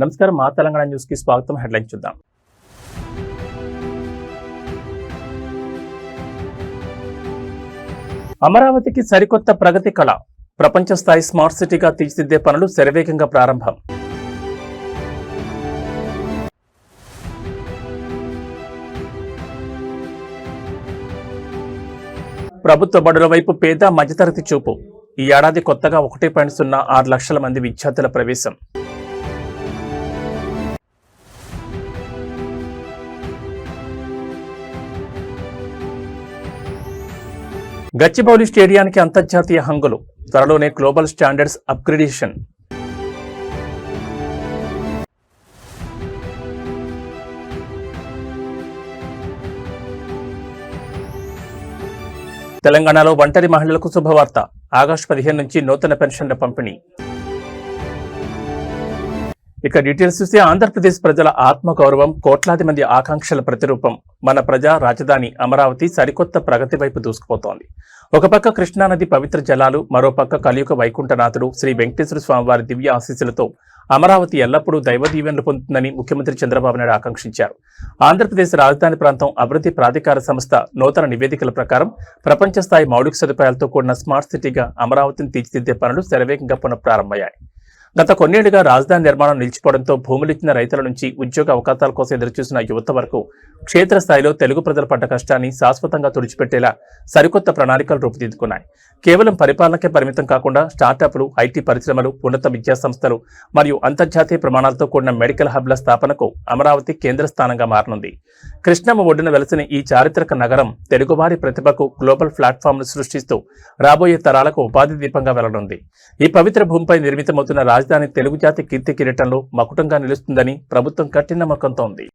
నమస్కారం, మా తెలంగాణ న్యూస్ కి స్వాగతం. హెడ్లైన్ చూద్దాం. అమరావతికి సరికొత్త ప్రగతి కళ. ప్రపంచ స్థాయి స్మార్ట్ సిటీగా తీర్చిదిద్దే పనులు శరవేగంగా ప్రారంభం. ప్రభుత్వ బడుల వైపు పేద మధ్యతరగతి చూపు. ఈ ఏడాది కొత్తగా 1.06 లక్షల మంది విద్యార్థుల ప్రవేశం. గచ్చిబౌలి స్టేడియానికి అంతర్జాతీయ హంగులు. త్వరలోనే గ్లోబల్ స్టాండర్డ్స్ అప్గ్రేడేషన్. తెలంగాణలో ఒంటరి మహిళలకు శుభవార్త. ఆగస్టు 15 నుంచి నూతన పెన్షన్ల పంపిణీ. ఇక డీటెయిల్స్ చూస్తే, ఆంధ్రప్రదేశ్ ప్రజల ఆత్మగౌరవం, కోట్లాది మంది ఆకాంక్షల ప్రతిరూపం మన ప్రజా రాజధాని అమరావతి సరికొత్త ప్రగతి వైపు దూసుకుపోతోంది. ఒక పక్క కృష్ణానది పవిత్ర జలాలు, మరోపక్క కలియుగ వైకుంఠనాథుడు శ్రీ వెంకటేశ్వర స్వామివారి దివ్య ఆశీస్సులతో అమరావతి ఎల్లప్పుడూ దైవ దీవెనలు పొందుతుందని ముఖ్యమంత్రి చంద్రబాబు నాయుడు ఆకాంక్షించారు. ఆంధ్రప్రదేశ్ రాజధాని ప్రాంతం అభివృద్ధి ప్రాధికార సంస్థ నూతన నివేదికల ప్రకారం ప్రపంచ స్థాయి మౌలిక సదుపాయాలతో కూడిన స్మార్ట్ సిటీగా అమరావతిని తీర్చిదిద్దే పనులు శరవేగంగా పునఃప్రారంభమయ్యాయి. గత కొన్నేళ్లుగా రాజధాని నిర్మాణం నిలిచిపోవడంతో భూములిచ్చిన రైతుల నుంచి ఉద్యోగ అవకాశాల కోసం ఎదురుచూసిన యువత వరకు క్షేత్రస్థాయిలో తెలుగు ప్రజల పడ్డ కష్టాన్ని శాశ్వతంగా తుడిచిపెట్టేలా సరికొత్త ప్రణాళికలు రూపుదిద్దుకున్నాయి. కేవలం పరిపాలనకే పరిమితం కాకుండా స్టార్టప్లు, ఐటీ పరిశ్రమలు, ఉన్నత విద్యా సంస్థలు మరియు అంతర్జాతీయ ప్రమాణాలతో కూడిన మెడికల్ హబ్ల స్థాపనకు అమరావతి కేంద్ర స్థానంగా మారనుంది. కృష్ణమ్మ ఒడ్డున వెలసిన ఈ చారిత్రక నగరం తెలుగువారి ప్రతిభకు గ్లోబల్ ప్లాట్ఫామ్ను సృష్టిస్తూ రాబోయే తరాలకు ఉపాధి దీపంగా వెళ్లనుంది. ఈ పవిత్ర భూమిపై నిర్మితమవుతున్న రాజధాని తెలుగు జాతి కీర్తి కిరీటంలో మకుటంగా నిలుస్తుందని ప్రభుత్వం గట్టి నమ్మకంతో ఉంది.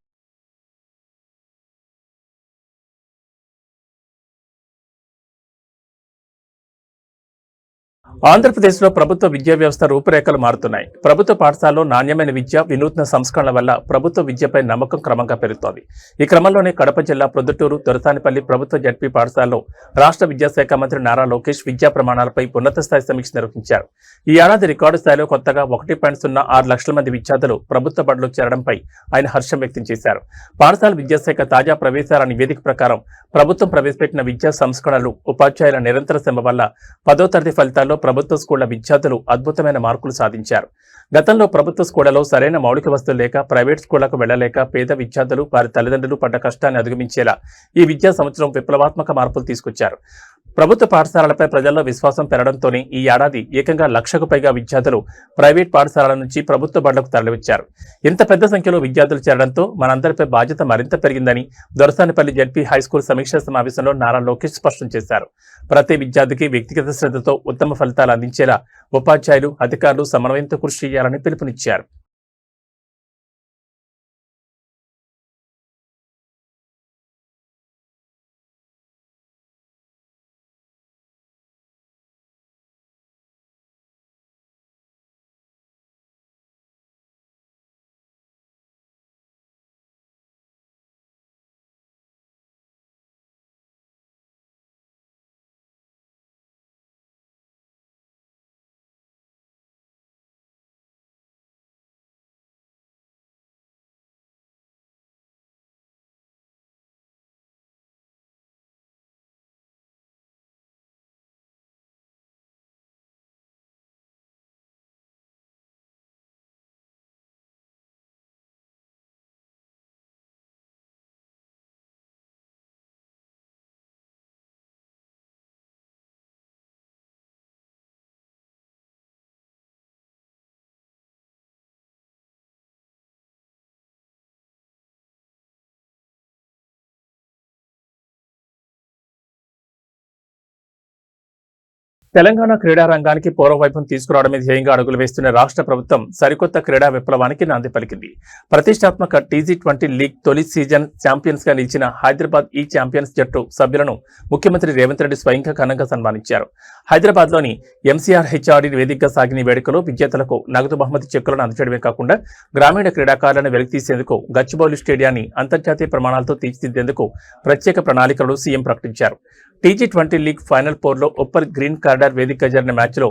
ఆంధ్రప్రదేశ్లో ప్రభుత్వ విద్యా వ్యవస్థ రూపురేఖలు మారుతున్నాయి. ప్రభుత్వ పాఠశాలలో నాణ్యమైన విద్య, వినూత్న సంస్కరణల వల్ల ప్రభుత్వ విద్యపై నమ్మకం క్రమంగా పెరుగుతోంది. ఈ క్రమంలోనే కడప జిల్లా ప్రొద్దుటూరు, దొరసానిపల్లి ప్రభుత్వ జడ్పీ పాఠశాలలో రాష్ట్ర విద్యాశాఖ మంత్రి నారా లోకేష్ విద్యా ప్రమాణాలపై ఉన్నత స్థాయి సమీక్ష నిర్వహించారు. ఈ ఏడాది రికార్డు స్థాయిలో కొత్తగా 1.06 లక్షల మంది విద్యార్థులు ప్రభుత్వ బడులు చేరడంపై ఆయన హర్షం వ్యక్తం చేశారు. పాఠశాల విద్యాశాఖ తాజా ప్రవేశాల నివేదిక ప్రకారం ప్రభుత్వం ప్రవేశపెట్టిన విద్యా సంస్కరణలు, ఉపాధ్యాయుల నిరంతర శ్రమ వల్ల 10వ తరగతి ఫలితాల్లో ప్రభుత్వ స్కూళ్ల విద్యార్థులు అద్భుతమైన మార్కులు సాధించారు. గతంలో ప్రభుత్వ స్కూళ్లలో సరైన మౌలిక వసతులు లేక, ప్రైవేట్ స్కూళ్లకు వెళ్లలేక పేద విద్యార్థులు, వారి తల్లిదండ్రులు పడ్డ కష్టాన్ని అధిగమించేలా ఈ విద్యా సంవత్సరం విప్లవాత్మక మార్పులు తీసుకొచ్చారు. ప్రభుత్వ పాఠశాలలపై ప్రజల్లో విశ్వాసం పెరగడంతోనే ఈ ఏడాది ఏకంగా 1,00,000కు పైగా విద్యార్థులు ప్రైవేట్ పాఠశాలల నుంచి ప్రభుత్వ బడులకు తరలివచ్చారు. ఇంత పెద్ద సంఖ్యలో విద్యార్థులు చేరడంతో మనందరిపై బాధ్యత మరింత పెరిగిందని దొరసానిపల్లి జడ్పీ హైస్కూల్ సమీక్షా సమావేశంలో నారా లోకేష్ స్పష్టం చేశారు. ప్రతి విద్యార్థికి వ్యక్తిగత శ్రద్ధతో ఉత్తమ ఫలితాలు అందించేలా ఉపాధ్యాయులు, అధికారులు సమన్వయంతో కృషి చేయాలని పిలుపునిచ్చారు. తెలంగాణ క్రీడా రంగానికి పూర్వవైభవం తీసుకురావడమే ధ్యేయంగా అడుగులు వేస్తున్న రాష్ట్ర ప్రభుత్వం సరికొత్త క్రీడా విప్లవానికి నాంది పలికింది. ప్రతిష్టాత్మక టీజీ20 లీగ్ తొలి సీజన్ ఛాంపియన్స్ గా నిలిచిన హైదరాబాద్ ఈ ఛాంపియన్స్ జట్టు సభ్యులను ముఖ్యమంత్రి రేవంత్ రెడ్డి స్వయంగా ఘనంగా సన్మానించారు. హైదరాబాద్ లోని ఎంసీఆర్ హెచ్ఆర్డీ వేదికగా సాగిన వేడుకలో విజేతలకు నగదు బహుమతి చెక్కులను అందజేయడమే కాకుండా గ్రామీణ క్రీడాకారులను వెలికితీసేందుకు గచ్చిబౌలి స్టేడియాన్ని అంతర్జాతీయ ప్రమాణాలతో తీర్చిదిద్దేందుకు ప్రత్యేక ప్రణాళికలను సీఎం ప్రకటించారు. టీజీ20 లీగ్ ఫైనల్ 4లో ఉప్పల్ గ్రీన్ కారిడార్ వేదికగా జరిగిన మ్యాచ్లో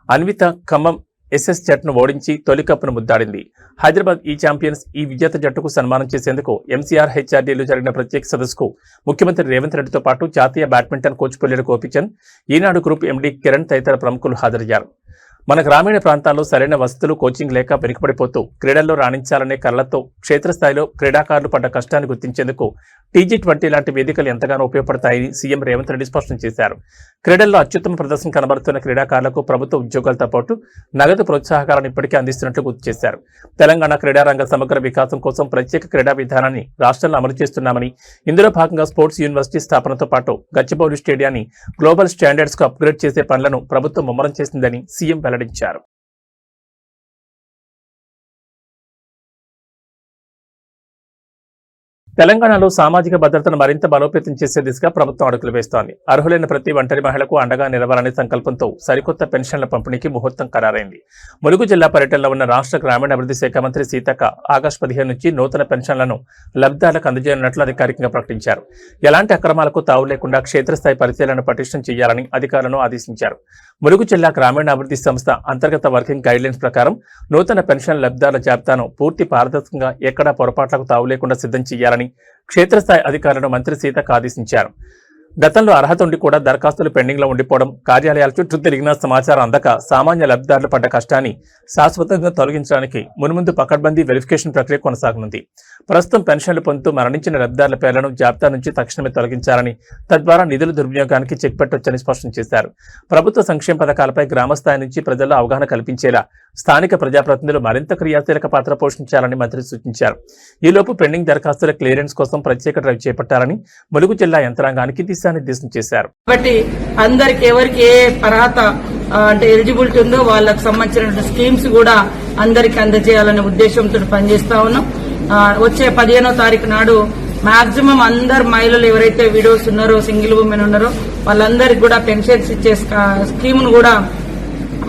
అన్విత ఖమ్మం ఎస్ఎస్ జట్టును ఓడించి తొలి కప్పును ముద్దాడింది. హైదరాబాద్ ఈ ఛాంపియన్స్ ఈ విజేత జట్టుకు సన్మానం చేసేందుకు ఎంసీఆర్ హెచ్ఆర్డీలో జరిగిన ప్రత్యేక సదస్సుకు ముఖ్యమంత్రి రేవంత్ రెడ్డితో పాటు జాతీయ బ్యాడ్మింటన్ కోచ్ పుల్లెల గోపీచంద్, ఈనాడు గ్రూప్ ఎండీ కిరణ్ తదితర ప్రముఖులు హాజరయ్యారు. మన గ్రామీణ ప్రాంతాల్లో సరైన వసతులు, కోచింగ్ లేక వెనుకబడిపోతూ క్రీడల్లో రాణించాలనే కళ్లతో క్షేత్రస్థాయిలో క్రీడాకారులు పడ్డ కష్టాన్ని గుర్తించేందుకు టీజీ20 లాంటి వేదికలు ఎంతగానో ఉపయోగపడతాయని సీఎం రేవంత్ రెడ్డి స్పష్టం చేశారు. క్రీడల్లో అత్యుత్తమ ప్రదర్శన కనబరుతున్న క్రీడాకారులకు ప్రభుత్వ ఉద్యోగాలతో పాటు నగదు ప్రోత్సాహకాలను ఇప్పటికే అందిస్తున్నట్లు గుర్తు చేశారు. తెలంగాణ క్రీడారంగ సమగ్ర వికాసం కోసం ప్రత్యేక క్రీడా విధానాన్ని రాష్ట్రంలో అమలు చేస్తున్నామని, ఇందులో భాగంగా స్పోర్ట్స్ యూనివర్సిటీ స్థాపనతో పాటు గచ్చిబౌలి స్టేడియాన్ని గ్లోబల్ స్టాండర్డ్స్ కు అప్గ్రేడ్ చేసే పనులను ప్రభుత్వం ముమ్మరం చేసిందని సీఎం వెల్లడించారు. తెలంగాణలో సామాజిక భద్రతను మరింత బలోపేతం చేసే దిశగా ప్రభుత్వం అడుగులు వేస్తోంది. అర్హులైన ప్రతి ఒంటరి మహిళకు అండగా నిలవాలనే సంకల్పంతో సరికొత్త పెన్షన్ల పంపిణీకి ముహూర్తం ఖరారైంది. ములుగు జిల్లా పర్యటనలో ఉన్న రాష్ట్ర గ్రామీణాభివృద్ధి శాఖ మంత్రి సీతక్క ఆగస్టు 15 నుంచి నూతన పెన్షన్లను లబ్ధిదారులకు అందజేయనున్నట్లు అధికారికంగా ప్రకటించారు. ఎలాంటి అక్రమాలకు తావు లేకుండా క్షేత్రస్థాయి పరిశీలన పటిష్టం చేయాలని అధికారులను ఆదేశించారు. ములుగు జిల్లా గ్రామీణాభివృద్ధి సంస్థ అంతర్గత వర్కింగ్ గైడ్లైన్స్ ప్రకారం నూతన పెన్షన్ లబ్ధిదారుల జాబితాను పూర్తి పారదర్శకంగా ఎక్కడా పొరపాట్లకు తావు లేకుండా సిద్ధం చేయాలని క్షేత్రస్థాయి అధికారులను మంత్రి సీతక్క ఆదేశించారు. గతంలో అర్హత ఉండి కూడా దరఖాస్తులు పెండింగ్ లో ఉండిపోవడం, కార్యాలయాల చుట్టూ తిరిగిన సమాచారం అందక సామాన్య లబ్ధిదారులు పడ్డ కష్టాన్ని శాశ్వతంగా తొలగించడానికి మున్ముందు పకడ్బందీ వెరిఫికేషన్ ప్రక్రియ కొనసాగనుంది. ప్రస్తుతం పెన్షన్లు పొందుతూ మరణించిన లబ్ధిదారుల పేర్లను జాబితా నుంచి తక్షణమే తొలగించాలని, తద్వారా నిధుల దుర్వినియోగానికి చెక్ పెట్టొచ్చని స్పష్టం చేశారు. ప్రభుత్వ సంక్షేమ పథకాలపై గ్రామస్థాయి నుంచి ప్రజల్లో అవగాహన కల్పించేలా స్థానిక ప్రజాప్రతినిధులు మరింత క్రియాశీలక పాత్ర పోషించాలని మంత్రి సూచించారు. ఈలోపు పెండింగ్ దరఖాస్తుల క్లియరెన్స్ కోసం ప్రత్యేక డ్రైవ్ చేపట్టాలని ములుగు జిల్లా యంత్రాంగానికి దిశానిర్దేశం చేశారు. కాబట్టి అందరికి ఎవరికి ఏ అర్హత అంటే ఎలిజిబిలిటీ ఉందో వాళ్ళకు సంబంధించిన స్కీమ్స్ కూడా అందరికి అందజేయాలనే ఉద్దేశంతో పనిచేస్తా ఉన్నాం. వచ్చే 15వ తారీఖు నాడు మాక్సిమం అందరు మహిళలు ఎవరైతే విడోస్ ఉన్నారో, సింగిల్ ఉమెన్ ఉన్నారో వాళ్ళందరికి కూడా పెన్షన్స్ ఇచ్చే స్కీమ్ ను కూడా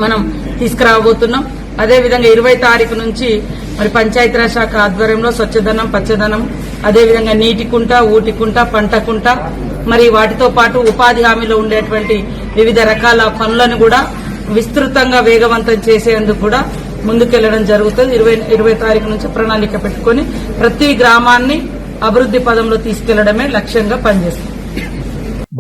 మనం తీసుకురాబోతున్నాం. అదేవిధంగా 20 తారీఖు నుంచి మరి పంచాయతీరాజ్ శాఖ ఆధ్వర్యంలో స్వచ్ఛధనం, పచ్చదనం, అదేవిధంగా నీటి కుంట, ఊటి కుంట, పంట కుంట, మరి వాటితో పాటు ఉపాధి హామీలో ఉండేటువంటి వివిధ రకాల పనులను కూడా విస్తృతంగా వేగవంతం చేసేందుకు కూడా ముందుకెళ్లడం జరుగుతుంది. 20 తారీఖు నుంచి ప్రణాళిక పెట్టుకుని ప్రతి గ్రామాన్ని అభివృద్ధి పదంలో తీసుకెళ్లడమే లక్ష్యంగా పనిచేస్తుంది.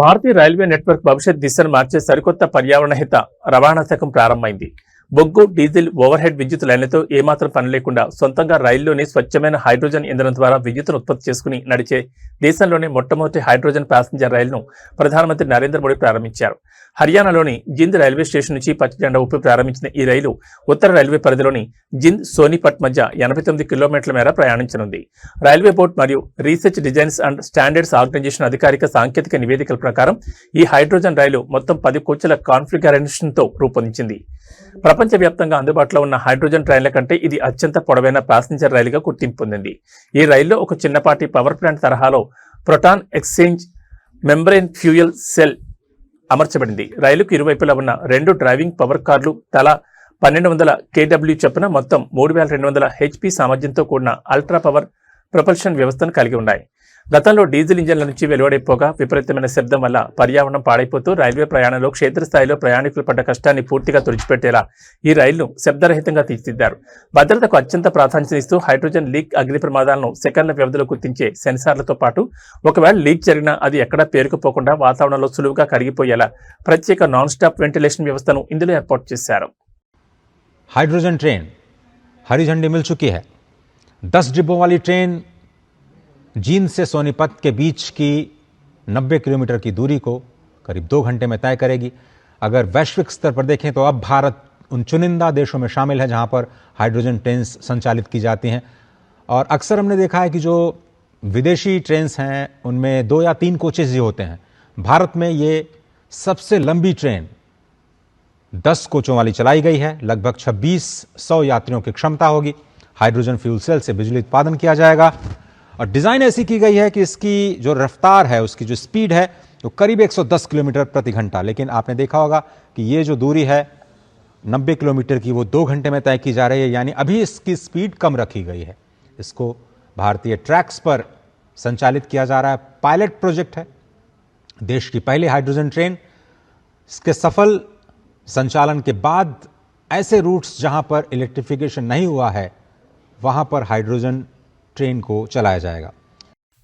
భారతీయ రైల్వే నెట్వర్క్ భవిష్యత్ దిశను మార్చే సరికొత్త పర్యావరణహిత రవాణా శకం ప్రారంభమైంది. బొగ్గు, డీజిల్, ఓవర్ హెడ్ విద్యుత్ లైన్లతో ఏమాత్రం పని లేకుండా సొంతంగా రైల్లోనే స్వచ్ఛమైన హైడ్రోజన్ ఇంధనం ద్వారా విద్యుత్తును ఉత్పత్తి చేసుకుని నడిచే దేశంలోనే మొట్టమొదటి హైడ్రోజన్ ప్యాసింజర్ రైలును ప్రధానమంత్రి నరేంద్ర మోడీ ప్రారంభించారు. హర్యానాలోని జింద్ రైల్వే స్టేషన్ నుంచి పచ్చి జెండా ఊపి ప్రారంభించిన ఈ రైలు ఉత్తర రైల్వే పరిధిలోని జింద్, సోనిపట్ మధ్య 89 కిలోమీటర్ల మేర ప్రయాణించనుంది. రైల్వే బోర్డు మరియు research designs and standards organisation అధికారిక సాంకేతిక నివేదికల ప్రకారం ఈ హైడ్రోజన్ రైలు మొత్తం 10 కోచ్ల కాన్ఫిగరేషన్తో రూపొందించింది. ప్రపంచవ్యాప్తంగా అందుబాటులో ఉన్న హైడ్రోజన్ ట్రైన్ల కంటే ఇది అత్యంత పొడవైన ప్యాసింజర్ రైలుగా గుర్తింపు పొందింది. ఈ రైల్లో ఒక చిన్నపాటి పవర్ ప్లాంట్ తరహాలో proton exchange membrane fuel cell అమర్చబడింది. రైలుకు ఇరువైపులా ఉన్న 2 డ్రైవింగ్ పవర్ కార్లు తలా 1200 kW చొప్పున మొత్తం 3200 HP సామర్థ్యంతో కూడిన అల్ట్రా పవర్ ప్రొపల్షన్ వ్యవస్థను కలిగి ఉన్నాయి. గతంలో డీజిల్ ఇంజన్ల నుంచి వెలువడిపోగా విపరీతమైన శబ్దం వల్ల పర్యావరణం పాడైపోతూ రైల్వే ప్రయాణంలో క్షేత్రస్థాయిలో ప్రయాణికులు పడ్డ కష్టాన్ని పూర్తిగా తుడిచిపెట్టేలా ఈ రైలును శబ్దరహితంగా తీర్చిదిద్దారు. భద్రతకు అత్యంత ప్రాధాన్యతనిస్తూ హైడ్రోజన్ లీక్ అగ్ని ప్రమాదాలను సెకన్ల వ్యవధిలో గుర్తించే సెన్సార్లతో పాటు ఒకవేళ లీక్ జరిగినా అది ఎక్కడా పేరుకుపోకుండా వాతావరణంలో సులువుగా కరిగిపోయేలా ప్రత్యేక నాన్ స్టాప్ వెంటిలేషన్ వ్యవస్థను ఇందులో ఏర్పాటు చేశారు. हाइड्रोजन ट्रेन हरी झंडी मिल चुकी है. 10 डिब्बों वाली ट्रेन जींद से सोनीपत के बीच की 90 किलोमीटर की दूरी को करीब 2 घंटे में तय करेगी. अगर वैश्विक स्तर पर देखें तो अब भारत उन चुनिंदा देशों में शामिल है जहां पर हाइड्रोजन ट्रेन्स संचालित की जाती हैं. और अक्सर हमने देखा है कि जो विदेशी ट्रेन्स हैं उनमें 2 या 3 कोचेज ही होते हैं. भारत में ये सबसे लंबी ट्रेन 10 कोचों वाली चलाई गई है. लगभग 2600 यात्रियों की क्षमता होगी. हाइड्रोजन फ्यूल सेल से बिजली उत्पादन किया जाएगा और डिजाइन ऐसी की गई है कि इसकी जो रफ्तार है, उसकी जो स्पीड है वो करीब 110 किलोमीटर प्रति घंटा. लेकिन आपने देखा होगा कि ये जो दूरी है 90 किलोमीटर की वो 2 घंटे में तय की जा रही है. यानी अभी इसकी स्पीड कम रखी गई है. इसको भारतीय ट्रैक्स पर संचालित किया जा रहा है. पायलट प्रोजेक्ट है. देश की पहली हाइड्रोजन ट्रेन. इसके सफल संचालन के बाद ऐसे रूट्स जहां पर इलेक्ट्रिफिकेशन नहीं हुआ है वहां पर हाइड्रोजन ट्रेन को चलाया जाएगा।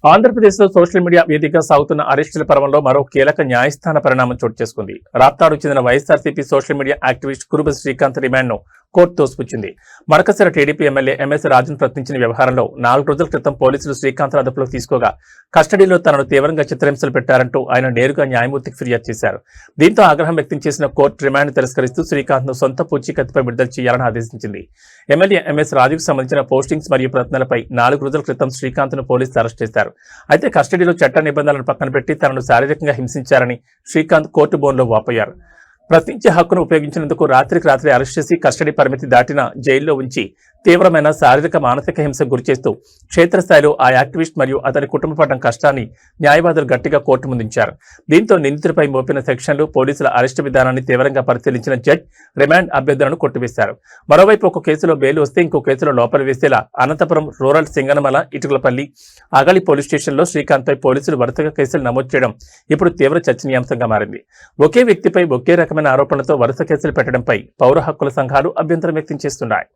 ఆంధ్రప్రదేశ్లో సోషల్ మీడియా వేదికగా సాగుతున్న అరెస్టుల పర్వంలో మరో కీలక న్యాయస్థాన పరిణామం చోటు చేసుకుంది. రాప్తాడుకు చెందిన YSRCP social media activist Kuruba Srikanth రిమాండ్ను కోర్టు తోసిపుచ్చింది. మడకసిర టీడీపీ ఎమ్మెల్యే ఎంఎస్ రాజును ప్రశ్నించిన వ్యవహారంలో 4 రోజుల క్రితం పోలీసులు శ్రీకాంత్ అదుపులోకి తీసుకోగా కస్టడీలో తనను తీవ్రంగా చిత్రహింసలు పెట్టారంటూ ఆయన నేరుగా న్యాయమూర్తికి ఫిర్యాదు చేశారు. దీంతో ఆగ్రహం వ్యక్తం చేసిన కోర్టు రిమాండ్ తిరస్కరిస్తూ శ్రీకాంత్ను సొంత పూచీకత్తుపై విడుదల చేయాలని ఆదేశించింది. ఎమ్మెల్యే ఎంఎస్ రాజుకు సంబంధించిన పోస్టింగ్స్ మరియు ప్రశ్నలపై 4 రోజుల క్రితం శ్రీకాంత్ను పోలీసులు అరెస్ట్ చేశారు. అయితే కస్టడీలో చట్ట నిబంధనలను పక్కన పెట్టి తనను శారీరకంగా హింసించారని శ్రీకాంత్ కోర్టు బోన్లో వాపోయారు. ప్రశ్నించే హక్కును ఉపయోగించినందుకు రాత్రికి రాత్రి అరెస్ట్ చేసి కస్టడీ పరిమితి దాటిన జైల్లో ఉంచి తీవ్రమైన శారీరక మానసిక హింసకు గురిచేస్తూ క్షేత్రస్థాయిలో ఆ యాక్టివిస్ట్ మరియు అతని కుటుంబ పడ్డ కష్టాన్ని న్యాయవాదులు గట్టిగా కోర్టు ముందుంచారు. దీంతో నిందితుడిపై మోపిన సెక్షన్లు, పోలీసుల అరెస్టు విధానాన్ని తీవ్రంగా పరిశీలించిన జడ్జ్ రిమాండ్ అభ్యర్థులను కొట్టివేశారు. మరోవైపు ఒక కేసులో బెయిల్ వస్తే ఇంకో కేసులో లోపల వేసేలా అనంతపురం రూరల్ సింగనమల, ఇటుకలపల్లి, అగలి పోలీస్ స్టేషన్లో శ్రీకాంత్పై పోలీసులు వరుసగా కేసులు నమోదు చేయడం ఇప్పుడు తీవ్ర చర్చనీయాంశంగా మారింది. ఒకే వ్యక్తిపై ఒకే రకమైన ఆరోపణలతో వరుస కేసులు పెట్టడంపై పౌర హక్కుల సంఘాలు అభ్యంతరం వ్యక్తం చేస్తున్నాయి.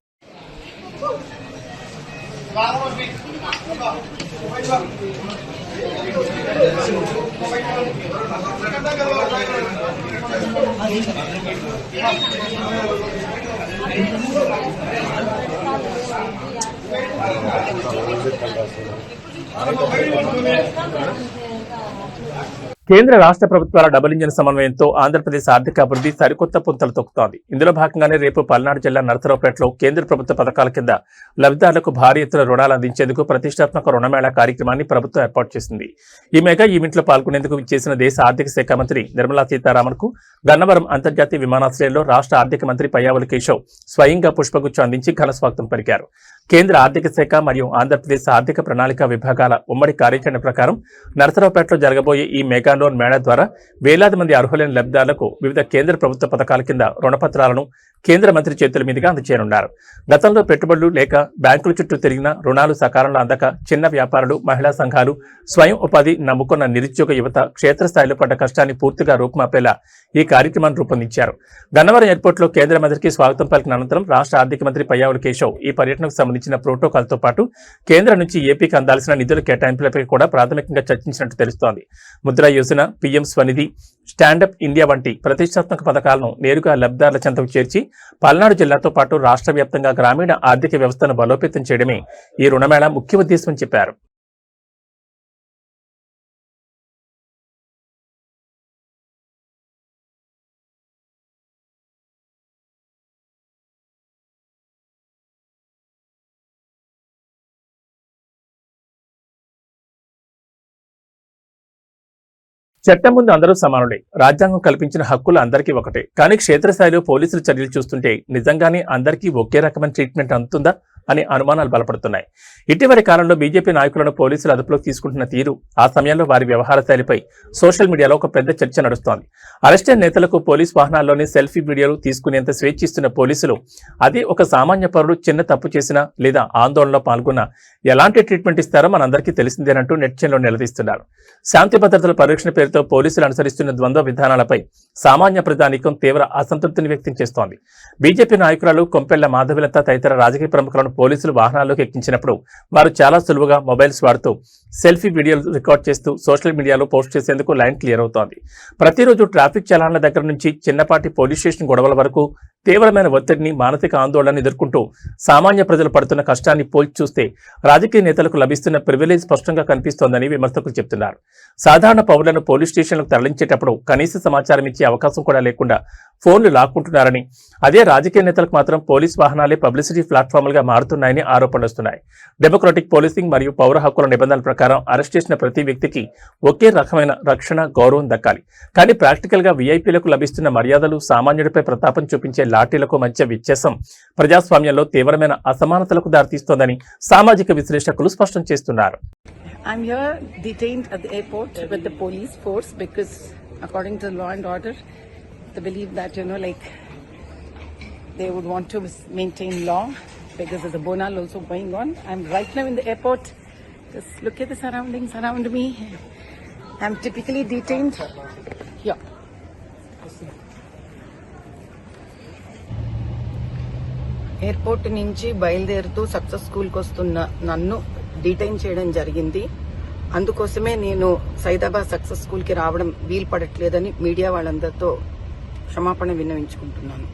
కేంద్ర రాష్ట్ర ప్రభుత్వాల డబుల్ ఇంజిన్ సమన్వయంతో ఆంధ్రప్రదేశ్ ఆర్థిక అభివృద్ధి సరికొత్త పుంతలు తొక్కుతోంది. ఇందులో భాగంగానే రేపు పల్నాడు జిల్లా నరసరావుపేటలో కేంద్ర ప్రభుత్వ పథకాల కింద లబ్ధిదారులకు భారీ ఎత్తున రుణాలు అందించేందుకు ప్రతిష్టాత్మక రుణమేళా కార్యక్రమాన్ని ప్రభుత్వం ఏర్పాటు చేసింది. ఈ మెగా ఈవెంట్లో పాల్గొనేందుకు విచ్చేసిన దేశ ఆర్థిక శాఖ మంత్రి నిర్మలా సీతారామన్ కు గన్నవరం అంతర్జాతీయ విమానాశ్రయంలో రాష్ట్ర ఆర్థిక మంత్రి పయ్యావుల కేశవ్ స్వయంగా పుష్పగుచ్చం అందించి ఘన స్వాగతం పలికారు. కేంద్ర ఆర్థిక శాఖ మరియు ఆంధ్రప్రదేశ్ ఆర్థిక ప్రణాళిక విభాగాల ఉమ్మడి కార్యాచరణ ప్రకారం నరసరావుపేటలో జరగబోయే ఈ మెగా లోన్ మేళా ద్వారా వేలాది మంది అర్హులైన లబ్ధిదారులకు వివిధ కేంద్ర ప్రభుత్వ పథకాల కింద రుణపత్రాలను కేంద్ర మంత్రి చేతుల మీదుగా అందజేయనున్నారు. గతంలో పెట్టుబడులు లేక బ్యాంకుల చుట్టూ తిరిగిన రుణాలు సకాలంలో అందక చిన్న వ్యాపారులు, మహిళా సంఘాలు, స్వయం ఉపాధి నమ్ముకున్న నిరుద్యోగ యువత క్షేత్రస్థాయిలో పడ్డ కష్టాన్ని పూర్తిగా రూపుమాపేలా ఈ కార్యక్రమాన్ని రూపొందించారు. గన్నవరం ఎయిర్పోర్ట్లో కేంద్ర మంత్రికి స్వాగతం పలికిన అనంతరం రాష్ట్ర ఆర్థిక మంత్రి పయ్యావుల కేశవ్ ఈ పర్యటనకు సంబంధించిన ప్రోటోకాల్తో పాటు కేంద్రం నుంచి ఏపీకి అందాల్సిన నిధుల కేటాయింపులపై కూడా ప్రాథమికంగా చర్చించినట్టు తెలుస్తోంది. Mudra Yojana, PM Svanidhi, stand up India వంటి ప్రతిష్టాత్మక పథకాలను నేరుగా లబ్ధిదారుల చెంతకు చేర్చి పల్నాడు జిల్లాతో పాటు రాష్ట్ర వ్యాప్తంగా గ్రామీణ ఆర్థిక వ్యవస్థను బలోపేతం చేయడమే ఈ రుణమేళా ముఖ్య ఉద్దేశమని చెప్పారు. చట్టం ముందు అందరూ సమానులే, రాజ్యాంగం కల్పించిన హక్కులు అందరికీ ఒకటే. కానీ క్షేత్రస్థాయిలో పోలీసుల చర్యలు చూస్తుంటే నిజంగానే అందరికీ ఒకే రకమైన ట్రీట్మెంట్ అందుతుందా అనే అనుమానాలు బలపడుతున్నాయి. ఇటీవలి కాలంలో బీజేపీ నాయకులను పోలీసులు అదుపులోకి తీసుకుంటున్న తీరు, ఆ సమయంలో వారి వ్యవహార శైలిపై సోషల్ మీడియాలో ఒక పెద్ద చర్చ నడుస్తోంది. అరెస్ట్ అయిన నేతలకు పోలీస్ వాహనాల్లోనే సెల్ఫీ వీడియోలు తీసుకునేంత స్వేచ్ఛ ఇస్తున్న పోలీసులు అదే ఒక సామాన్య పౌరుడు చిన్న తప్పు చేసినా లేదా ఆందోళనలో పాల్గొన్నా ఎలాంటి ట్రీట్మెంట్ ఇస్తారో మనందరికీ తెలిసిందేనంటూ నెటిజన్లు నిలదీస్తున్నారు. శాంతి భద్రతల పరిరక్షణ పేరుతో పోలీసులు అనుసరిస్తున్న ద్వంద్వ విధానాలపై సామాన్య ప్రజానీకం తీవ్ర అసంతృప్తిని వ్యక్తం చేస్తోంది. బీజేపీ నాయకురాలు కొంపెళ్ల మాధవిలత తదితర రాజకీయ ప్రముఖులను పోలీసులు వాహనాల్లోకి ఎక్కించినప్పుడు వారు చాలా సులువుగా మొబైల్స్ వాడుతూ సెల్ఫీ వీడియోలు రికార్డ్ చేస్తూ సోషల్ మీడియాలో పోస్ట్ చేసేందుకు లైన్ క్లియర్ అవుతోంది. ప్రతిరోజు ట్రాఫిక్ చలాన్ల దగ్గర నుంచి చిన్నపాటి పోలీస్ స్టేషన్ గొడవల వరకు తీవ్రమైన ఒత్తిడిని, మానసిక ఆందోళనను ఎదుర్కొంటూ సామాన్య ప్రజలు పడుతున్న కష్టాన్ని పోల్చి చూస్తే రాజకీయ నేతలకు లభిస్తున్న ప్రివిలేజ్ స్పష్టంగా కనిపిస్తోందని విమర్శకులు చెబుతున్నారు. సాధారణ పౌరులను పోలీస్ స్టేషన్లకు తరలించేటప్పుడు కనీస సమాచారం ఇచ్చే అవకాశం కూడా లేకుండా ఫోన్లు లాక్కుంటున్నారని, అదే రాజకీయ నేతలకు మాత్రం పోలీస్ వాహనాలే పబ్లిసిటీ ప్లాట్ఫామ్లుగా మారుతున్నాయని ఆరోపణలు వస్తున్నాయి. డెమోక్రటిక్ పోలీసింగ్ మరియు పౌర హక్కుల నిబంధనల ప్రకారం అరెస్ట్ చేసిన ప్రతి వ్యక్తికి ఒకే రకమైన రక్షణ, గౌరవం దక్కాలి. కానీ ప్రాక్టికల్ గా వీఐపీలకు లభిస్తున్న మర్యాదలు, సామాన్యుడిపై ప్రతాపం చూపించే లాఠీలకు మధ్య వ్యత్యాసం ప్రజాస్వామ్యంలో తీవ్రమైన అసమానతలకు దారితీస్తోందని సామాజిక విశ్లేషకులు స్పష్టం చేస్తున్నారు. I'm here detained at the airport with the police force because according to law and order, they believe that, they would want to maintain law because there's a bonal also going on. I'm right now in the airport. Just look at the surroundings around me. I'm typically detained here. Airport నుంచి బయలుదేరుతూ success స్కూల్కి వస్తున్న నన్ను detain చేయడం జరిగింది. అందుకోసమే నేను Saidabad success స్కూల్కి రావడం వీలు పడట్లేదని మీడియా వాళ్ళందరితో క్షమాపణ విన్నవించుకుంటున్నాను.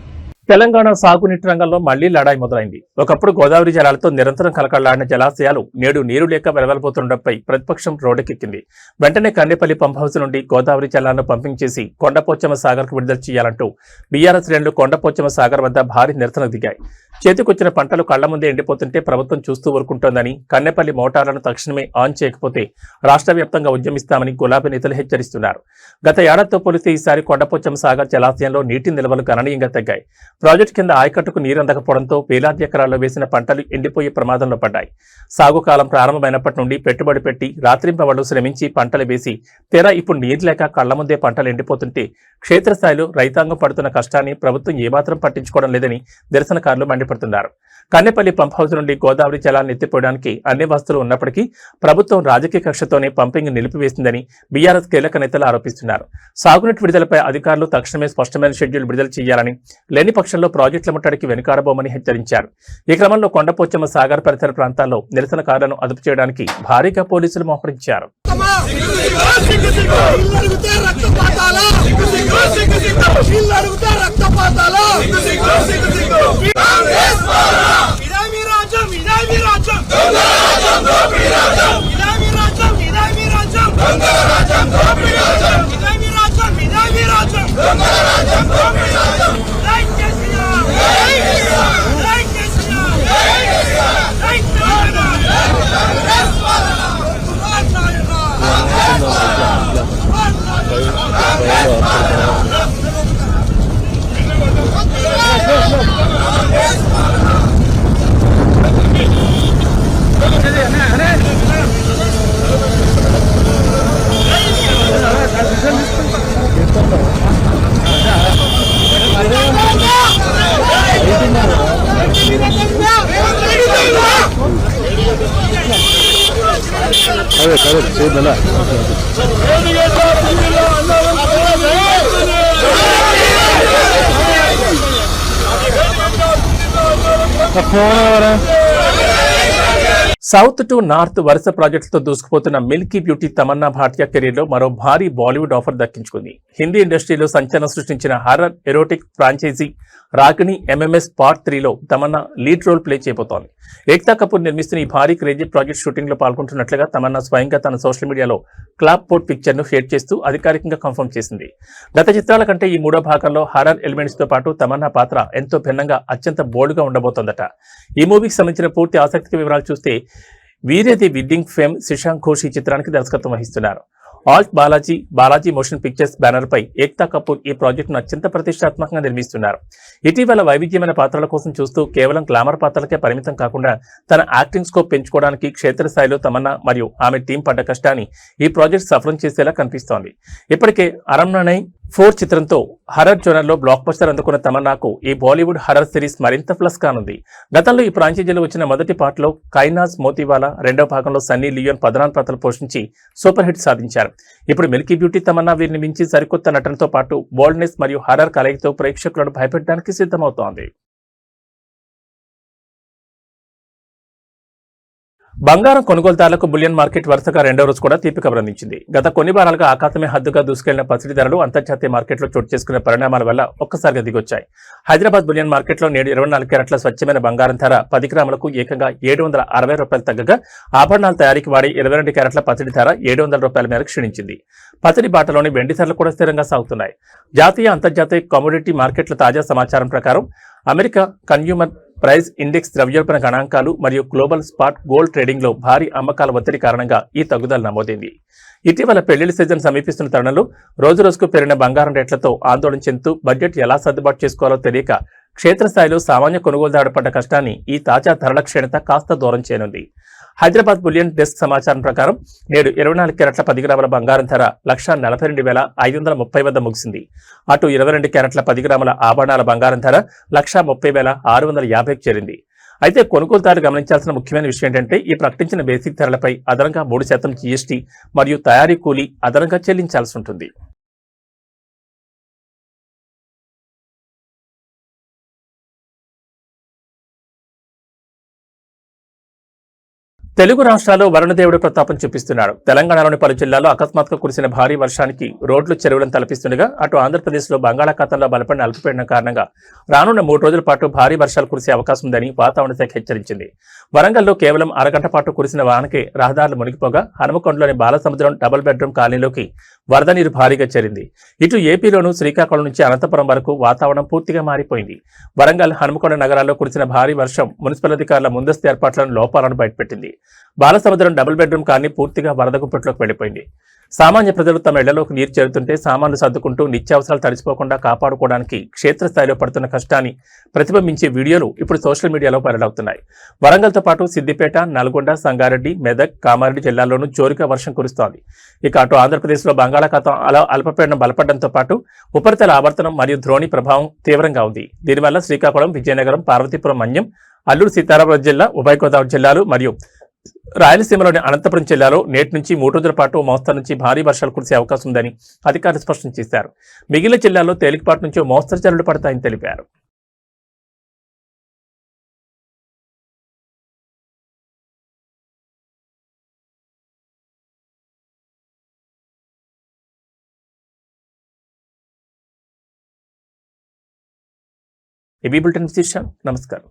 తెలంగాణ సాగునీటి రంగంలో మళ్లీ లడాయి మొదలైంది. ఒకప్పుడు గోదావరి జలాలతో నిరంతరం కలకళ్లాడిన జలాశయాలు నేడు నీరు లేక వెలవెలబోతుండటంపై ప్రతిపక్షం రోడ్డెక్కింది. వెంటనే కన్నెపల్లి పంప్ హౌస్ నుండి గోదావరి జలాలను పంపింగ్ చేసి కొండపోచమ్మ సాగర్ కు విడుదల చేయాలంటూ బీఆర్ఎస్ శ్రేణులు కొండపోచమ్మ సాగర్ వద్ద భారీ నిరసనకు దిగాయి. చేతికొచ్చిన పంటలు కళ్ల ముందే ఎండిపోతుంటే ప్రభుత్వం చూస్తూ ఊరుకుంటోందని, కన్నెపల్లి మోటార్లను తక్షణమే ఆన్ చేయకపోతే రాష్ట్ర వ్యాప్తంగా ఉద్యమిస్తామని గులాబీ నేతలు హెచ్చరిస్తున్నారు. గత ఏడాదితో పోలిస్తే ఈసారి కొండపోచమ్మ సాగర్ జలాశయంలో నీటి నిల్వలు గణనీయంగా తగ్గాయి. ప్రాజెక్టు కింద ఆయకట్టుకు నీరు అందకపోవడంతో వేలాది ఎకరాల్లో వేసిన పంటలు ఎండిపోయే ప్రమాదంలో పడ్డాయి. సాగు కాలం ప్రారంభమైనప్పటి నుండి పెట్టుబడి పెట్టి రాత్రింపవళ్లు శ్రమించి పంటలు వేసి తీరా ఇప్పుడు నీరు లేక కళ్ల ముందే పంటలు ఎండిపోతుంటే క్షేత్రస్థాయిలో రైతాంగం పడుతున్న కష్టాన్ని ప్రభుత్వం ఏమాత్రం పట్టించుకోవడం లేదని నిరసనకారులు మండిపడుతున్నారు. కన్నెపల్లి పంప్ హౌస్ నుండి గోదావరి జలాన్ని ఎత్తిపోయడానికి అన్ని వసతులు ఉన్నప్పటికీ ప్రభుత్వం రాజకీయ కక్షతోనే పంపింగ్ నిలిపివేసిందని బీఆర్ఎస్ కీలక నేతలు ఆరోపిస్తున్నారు. సాగునీటి విడుదలపై అధికారులు తక్షణమే స్పష్టమైన షెడ్యూల్ విడుదల చేయాలని, లేని పక్షంలో ప్రాజెక్టుల ముట్టడికి వెనుకాడబోమని హెచ్చరించారు. ఈ క్రమంలో కొండపోచమ్మ సాగర్ పరిసర ప్రాంతాల్లో నిరసనకారులను అదుపు చేయడానికి భారీగా పోలీసులు మోహరించారు. సౌత్ టు నార్త్ వరుస ప్రాజెక్టులతో దూసుకుపోతున్న milky beauty Tamannaah Bhatia career లో మరో భారీ బాలీవుడ్ ఆఫర్ దక్కించుకుంది. హిందీ ఇండస్ట్రీలో సంచలనం సృష్టించిన horror erotic franchise Ragini MMS part 3లో తమన్నా లీడ్ రోల్ ప్లే చేయబోతోంది. ఏక్తా కపూర్ నిర్మిస్తున్న ఈ భారీ క్రేజీ ప్రాజెక్ట్ షూటింగ్ లో పాల్గొంటున్నట్లుగా తమన్నా స్వయంగా తన సోషల్ మీడియాలో క్లాప్ పోర్ట్ పిక్చర్ ను షేర్ చేస్తూ అధికారికంగా కన్ఫర్మ్ చేసింది. గత చిత్రాల కంటే ఈ మూడో భాగంలో హారర్ ఎలిమెంట్స్ తో పాటు తమన్నా పాత్ర ఎంతో భిన్నంగా అత్యంత బోల్డ్ గా ఉండబోతోందట. ఈ మూవీకి సంబంధించిన పూర్తి ఆసక్తికర వివరాలు చూస్తే Veere the wedding fame Shashank Ghosh ఈ చిత్రానికి దర్శకత్వం వహిస్తున్నారు. Alt Balaji motion pictures banner పై ఏక్తా కపూర్ ఈ ప్రాజెక్టును అత్యంత ప్రతిష్టాత్మకంగా నిర్మిస్తున్నారు. ఇటీవల వైవిధ్యమైన పాత్రల కోసం చూస్తూ కేవలం గ్లామర్ పాత్రలకే పరిమితం కాకుండా తన యాక్టింగ్ స్కోప్ పెంచుకోవడానికి క్షేత్రస్థాయిలో తమన్నా మరియు ఆమె టీం పడ్డ కష్టాన్ని ఈ ప్రాజెక్ట్ సఫలం చేసేలా కనిపిస్తోంది. ఇప్పటికే అరమ్నై 4 చిత్రంతో హర్రర్ జోనర్ లో బ్లాక్ బస్టర్ అందుకున్న తమన్నాకు ఈ బాలీవుడ్ హర్రర్ సిరీస్ మరింత ప్లస్ కానుంది. గతంలో ఈ ఫ్రాంచైజీలో వచ్చిన మొదటి పార్ట్లో కైనాజ్ మోతీవాలా, రెండవ భాగంలో సన్నీ లియోన్ ప్రధాన పాత్రలు పోషించి సూపర్ హిట్ సాధించారు. ఇప్పుడు మిల్కీ బ్యూటీ తమన్నా వీరిని మించి సరికొత్త నటనతో పాటు బోల్డ్నెస్ మరియు హర్రర్ కలయికతో ప్రేక్షకులను భయపెట్టడానికి సిద్ధమవుతోంది. బంగారం కొనుగోలుదారులకు బులియన్ మార్కెట్ వరుసగా రెండో రోజు కూడా తీపి కబరందించింది. గత కొన్ని వారాలుగా ఆకాశమే హద్దుగా దూసుకెళ్లిన పసిడి ధరలు అంతర్జాతీయ మార్కెట్లో చోటు చేసుకునే పరిణామాల వల్ల ఒక్కసారిగా దిగొచ్చాయి. హైదరాబాద్ బులియన్ మార్కెట్లో నేడు 24 క్యారెట్ల స్వచ్ఛమైన బంగారం ధర 10 గ్రాములకు ఏకంగా ₹760 తగ్గగా ఆభరణాల తయారీకి వాడే 22 క్యారెట్ల పసిడి ధర ₹700 మేరకు క్షీణించింది. పసిడి బాటలోని వెండి ధరలు కూడా స్థిరంగా సాగుతున్నాయి. జాతీయ అంతర్జాతీయ కమోడిటీ మార్కెట్ల తాజా సమాచారం ప్రకారం అమెరికా కన్స్యూమర్ ప్రైస్ ఇండెక్స్ ద్రవ్యోల్బణ గణాంకాలు మరియు గ్లోబల్ స్పాట్ గోల్డ్ ట్రేడింగ్ లో భారీ అమ్మకాల ఒత్తిడి కారణంగా ఈ తగ్గుదల నమోదైంది. ఇటీవల పెళ్లిళ్ల సీజన్ సమీపిస్తున్న తరుణంలో రోజురోజుకు పెరిగిన బంగారం రేట్లతో ఆందోళన చెందుతూ బడ్జెట్ ఎలా సర్దుబాటు చేసుకోవాలో తెలియక క్షేత్రస్థాయిలో సామాన్య కొనుగోలుదారు పడ్డ కష్టాన్ని ఈ తాజా ధరల క్షీణత కాస్త దూరం చేయనుంది. హైదరాబాద్ బులియన్ డెస్క్ సమాచారం ప్రకారం నేడు 24 క్యారెట్ల 10 గ్రాముల బంగారం ధర 1,42,530 వద్ద ముగిసింది. అటు 22 క్యారెట్ల 10 గ్రాముల ఆభరణాల బంగారం ధర 1,30,650కు చేరింది. అయితే కొనుగోలుదారులు గమనించాల్సిన ముఖ్యమైన విషయం ఏంటంటే ఈ ప్రకటించిన బేసిక్ ధరలపై అదనంగా 3% జీఎస్టీ మరియు తయారీ కూలీ అదనంగా చెల్లించాల్సి ఉంటుంది. తెలుగు రాష్ట్రాల్లో వరుణదేవుడు ప్రతాపం చూపిస్తున్నాడు. తెలంగాణలోని పలు జిల్లాల్లో అకస్మాత్తుగా కురిసిన భారీ వర్షానికి రోడ్లు చెరువులను తలపిస్తుండగా అటు ఆంధ్రప్రదేశ్లో బంగాళాఖాతంలో బలపడిన అల్పపీడనం కారణంగా రానున్న 3 రోజుల పాటు భారీ వర్షాలు కురిసే అవకాశం ఉందని వాతావరణ శాఖ హెచ్చరించింది. వరంగల్లో కేవలం అరగంట పాటు కురిసిన వానకే రహదారులు మునిగిపోగా హనుమకొండలోని బాలసముద్రం డబుల్ బెడ్రూమ్ కాలనీలోకి వరద నీరు భారీగా చేరింది. ఇటు ఏపీలోనూ శ్రీకాకుళం నుంచి అనంతపురం వరకు వాతావరణం పూర్తిగా మారిపోయింది. వరంగల్, హనుమకొండ నగరాల్లో కురిసిన భారీ వర్షం మున్సిపల్ అధికారుల ముందస్తు ఏర్పాట్లను లోపాలను బయటపెట్టింది. బాలసముద్రం డబుల్ బెడ్రూమ్ కాలనీ పూర్తిగా వరద గుప్పట్లోకి వెళ్లిపోయింది. సామాన్య ప్రజలు తమ ఇళ్లలోకి నీరు చేరుతుంటే సామాన్లు సర్దుకుంటూ నిత్యావసరాలు తడిసిపోకుండా కాపాడుకోవడానికి క్షేత్రస్థాయిలో పడుతున్న కష్టాన్ని ప్రతిబింబించే వీడియోలు ఇప్పుడు సోషల్ మీడియాలో వైరల్ అవుతున్నాయి. వరంగల్తో పాటు సిద్దిపేట, నల్గొండ, సంగారెడ్డి, మెదక్, కామారెడ్డి జిల్లాల్లోనూ జోరుగా వర్షం కురుస్తోంది. ఇక అటు ఆంధ్రప్రదేశ్లో బంగాళాఖాతం అల్పపీడనం బలపడడంతో పాటు ఉపరితల ఆవర్తనం మరియు ద్రోణి ప్రభావం తీవ్రంగా ఉంది. దీనివల్ల శ్రీకాకుళం, విజయనగరం, పార్వతీపురం, మన్యం, అల్లూరు సీతారామరాజు జిల్లా, ఉభయ గోదావరి జిల్లాలు మరియు రాయలసీమలోని అనంతపురం జిల్లాలో నేటి నుంచి 3 రోజుల పాటు మోస్తరు నుంచి భారీ వర్షాలు కురిసే అవకాశం ఉందని అధికారులు స్పష్టం చేశారు. మిగిలిన జిల్లాల్లో తేలికపాటి నుంచి మోస్తరు జల్లులు పడతాయని తెలిపారు. ఏబీ బులెటిన్ విశేషాలు. నమస్కారం.